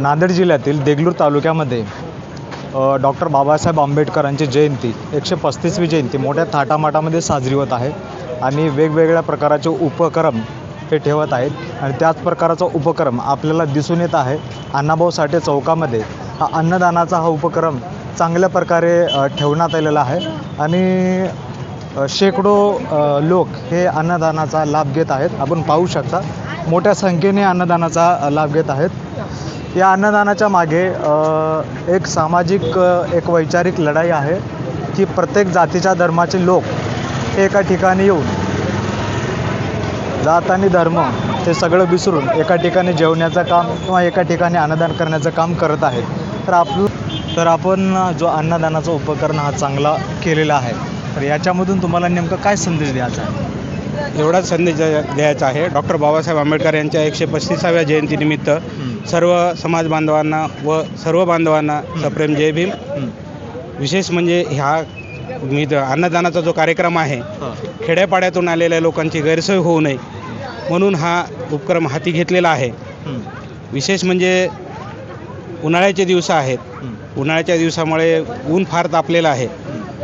नांदेड जिल्ह्यातील देगलूर तालुक्यामध्ये डॉक्टर बाबासाहेब आंबेडकरांची जयंती 135वी जयंती मोठ्या थाटामाटामध्ये साजरी होत आहे आणि वेगवेगळ्या प्रकारचे उपक्रम हे ठेवत आहेत आणि त्याच प्रकारचा उपक्रम आपल्याला दिसून येत आहे अण्णाभाऊ साठे चौकामध्ये. हा अन्नदानाचा उपक्रम चांगल्या प्रकारे ठेवण्यात आलेला आहे आणि शेकडो लोक हे अन्नदानाचा लाभ घेत आहेत. आपण पाहू शकता मोठ्या संख्येने अन्नदानाचा लाभ घेत आहेत. या अन्नदानाच्या मागे एक सामाजिक एक वैचारिक लढाई आहे की प्रत्येक जातीच्या धर्माचे लोक एका ठिकाणी येऊन जात आणि धर्म हे सगळं विसरून एका ठिकाणी जेवण्याचं काम किंवा एका ठिकाणी अन्नदान करण्याचं काम करत आहेत. तर आपण जो अन्नदानाचा उपकरण हा चांगला केलेला आहे, तर याच्यामधून तुम्हाला नेमकं काय संदेश द्यायचा आहे? एवढाच संदेश द्यायचा आहे. डॉक्टर बाबासाहेब आंबेडकर यांच्या 135व्या जयंतीनिमित्त सर्व समाज बांधवांना व सर्व बांधवांना सप्रेम जय भीम. विशेष म्हणजे अन्नदानाचा जो कार्यक्रम आहे, खेड्यापाड्यातून आलेल्या लोकांची गैरसोय होऊ नये म्हणून हा उपक्रम हाती घेतलेला आहे. विशेष म्हणजे उन्हाळ्याचे दिवस आहेत. उन्हाळ्याच्या दिवसामुळे ऊन फार तापलेलं आहे.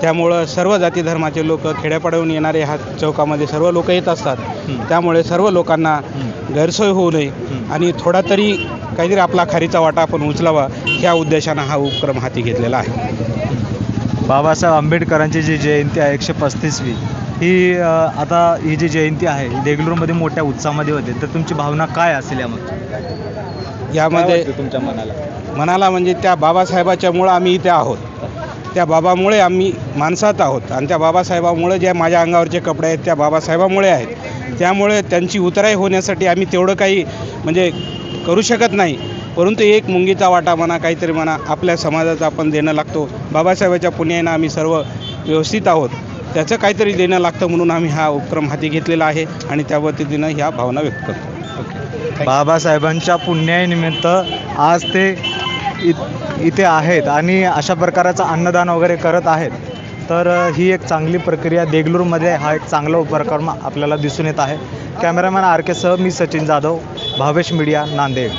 त्यामुळं सर्व जाती धर्माचे लोक खेड्यापाड्याहून येणारे ह्या चौकामध्ये सर्व लोक येत असतात. त्यामुळे सर्व लोकांना गैरसोय होऊ नये आणि थोडा तरी काहीतरी आपला खारीचा वाटा आपण उचलावा ह्या उद्देशानं हा उपक्रम हाती घेतलेला आहे. बाबासाहेब आंबेडकरांची जी जयंती आहे 135वी ही जी जयंती आहे देगलूरमध्ये मोठ्या उत्साहामध्ये होते, तर तुमची भावना काय असेल यामध्ये तुमच्या मनाला म्हणजे त्या बाबासाहेबाच्यामुळं आम्ही इथे आहोत. त्या बाबामुळे आम्ही माणसात आहोत आणि त्या बाबासाहेबामुळे ज्या माझ्या अंगावरचे कपडे आहेत त्या बाबासाहेबामुळे आहेत. त्यामुळे त्यांची उतराई होण्यासाठी आम्ही तेवढं काही म्हणजे करू शकत नाही, परंतु एक मुंगीचा वाटा म्हणा काहीतरी म्हणा आपल्या समाजाचं आपण देणं लागतो. बाबासाहेबाच्या पुण्यानं आम्ही सर्व व्यवस्थित आहोत, त्याचं काहीतरी देणं लागतं म्हणून आम्ही हा उपक्रम हाती घेतलेला आहे आणि त्या पद्धतीनं ह्या भावना व्यक्त करतो. बाबासाहेबांच्या पुण्यानिमित्त आज ते इथे आहेत आणि अशा प्रकारचं अन्नदान वगैरे करत आहेत. तर ही एक चांगली प्रक्रिया देगलूरमध्ये हा एक चांगला उपक्रम आपल्याला दिसून येत आहे. कॅमेरामॅन RK सह मी सचिन जाधव, भावेश मीडिया, नांदेड.